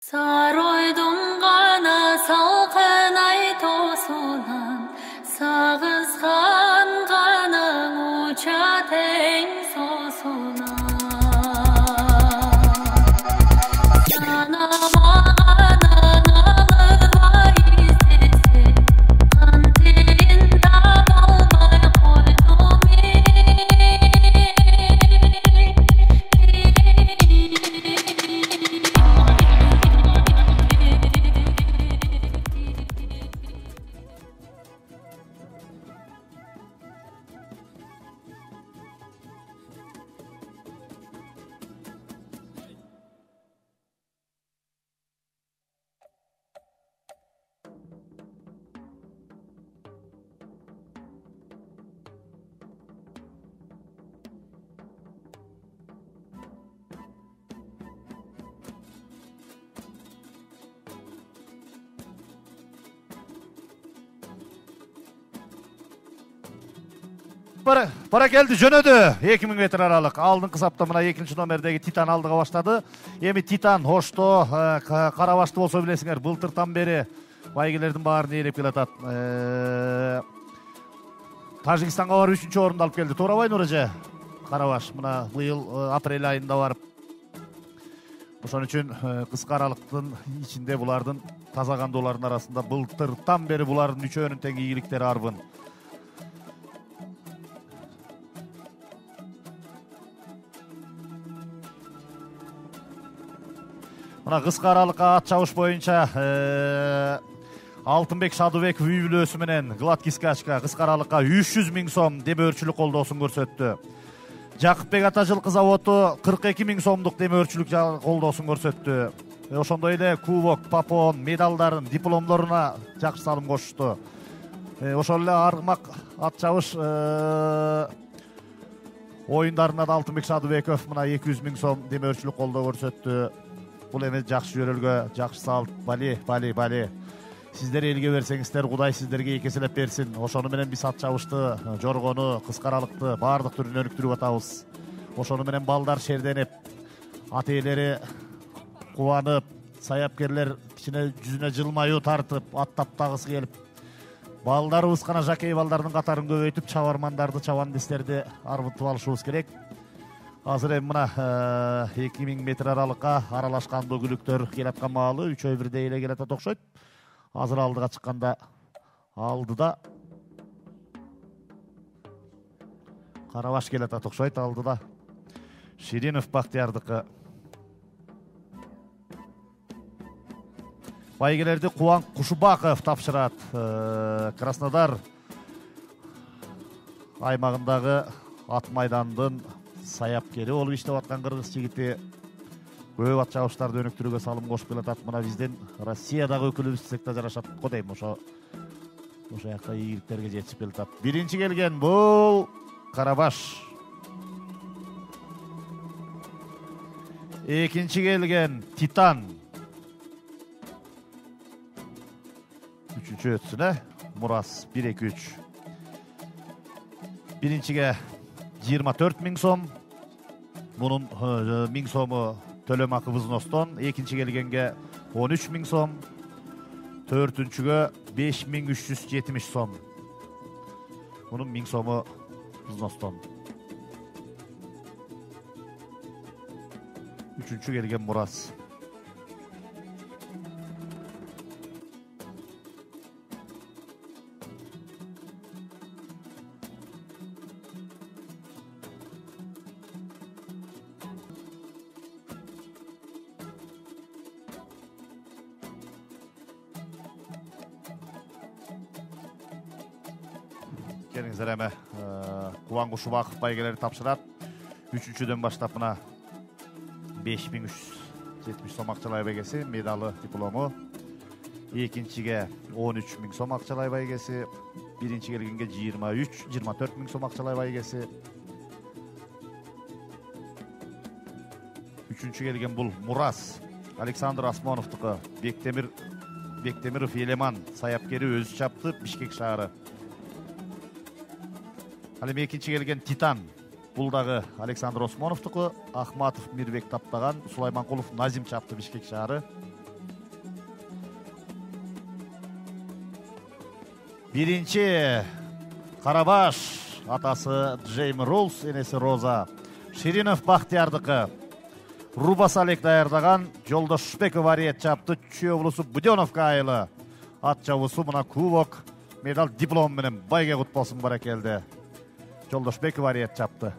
Saroydum gana salqın ay tosulan, sağızgan gana uça teng sosulan. Para geldi jönödü 2000 metr aralık. Aldın saptamına 2. nomerdeki Titan aldığa başladı. Emi Titan hoştu, Karabaşты bolsa bilesiңер. Былтыртан beri байгелердин баарын ээлеп келатат. Тажикстанга барып 3-чү орунду алып келди. Туурабай Нуража? Карабаш мына быйыл апрель айында барып. Ошон үчүн кыска аралыктын ичинде булардын таза кандуулардын арасында былтыртан бери булардын үчөөнүн тең ийгиликтери арбын. Мына кыска аралыкка ат чабыш боюнча Алтынбек Шадыбеков үй бүлөсү менен Гладкий скачка кыска аралыкка 300 000 сом демөөрчүлүк колдоосун көрсөттү. Жакыпбек Атажылкы заводу 42 000 сомдук демөөрчүлүк колдоосун көрсөттү. Ошондой эле кубок, папон, медалдарын, дипломдоруна жакшы салым кошушту. Ошол эле аргымак ат чабыш оюндарында да Алтынбек Шадыбеков мына 200 000 сом демөөрчүлүк колдоо көрсөттү. Бул эми жакшы жөрөлгө, жакшы салт, бали. Сиздер элге берсеңиздер, Кудай сиздерге экеселеп берсин. Ошону менен биз ат чабышты, жоргону, кыска аралыкты баардык түрүн өнүктүрүп атабыз. Ошону менен балдар шерденип, ат ээлери кубанып, саяпкерлер кичине жүзүнө жылмаюу тартып, аттап тагысы келип, балдарыбыз гана жакей балдардын катарын көбөйтүп, чабармандарды, чабандестерди арбытып алышыбыз керек. Азыр эми мына 2000 метр аралыкка аралашкандуу күлүктөр келип аткан маалы 3-өө бирдей эле келатат окшойт. Азыр алдыга чыкканда алдыда Карабаш келатат окшойт, алдыда Ширинов Бактиярдыкы. Байгелерди Кубан Кушубаков тапшырат. Краснодар аймагындагы ат майдандын саяпкери болуп иштеп аткан кыргыз жигити көп ат чабыштарды өнүктүрүүгө салым кошуп келатат. Мына биздин Россиядагы өкүлүбүз десек да жарашат го дейм. Ошо жакка ийгиликтерге жетишип келатат. Биринчи келген бул Карабаш. Экинчи келген Титан. Үчүнчү өтсүнө Мурас 1-2-3. Биринчиге 24 000 сом. Bunun 1000 somu төлөм акы взнostон. Экинчи келгенге 13 000 сом. Төртүнчүгө 5370 сом. Bunun 1000 сому взнostон. Үчүнчү келген Мурас. Келиңиздер эми Кубан Кушубаков байгелери тапшырат. Үчүнчүдөн баштап мына 5370 сом акчалай байгеси, медалы, диплому. Экинчиге 13 000 сом акчалай байгеси, биринчи келгенге 24 000 сом акчалай байгеси. Үчүнчү келген бул Мурас, Александр Осмоновдуку. Бектемиров Елеман саяпкери өзү чапты, Бишкек шаары. Ал эми экинчи келген Титан. Бул дагы Александр Осмоновдуку, Ахматов Мирбек таптаган, Сулайманкулов Назим чапты, Бишкек шаары. Birinci Karabaş atası Jamie Rules, enesi Roza Şirinov Bahtiyardıkı. Rubasalek dayardagan Joldaşbek variyet çaptı. Çöwlusu Budyonovka ayılı. At çavusu buna kubok medal diplom menen bayga kutbolsun barakeldi. Joldaşbek variyet çaptı.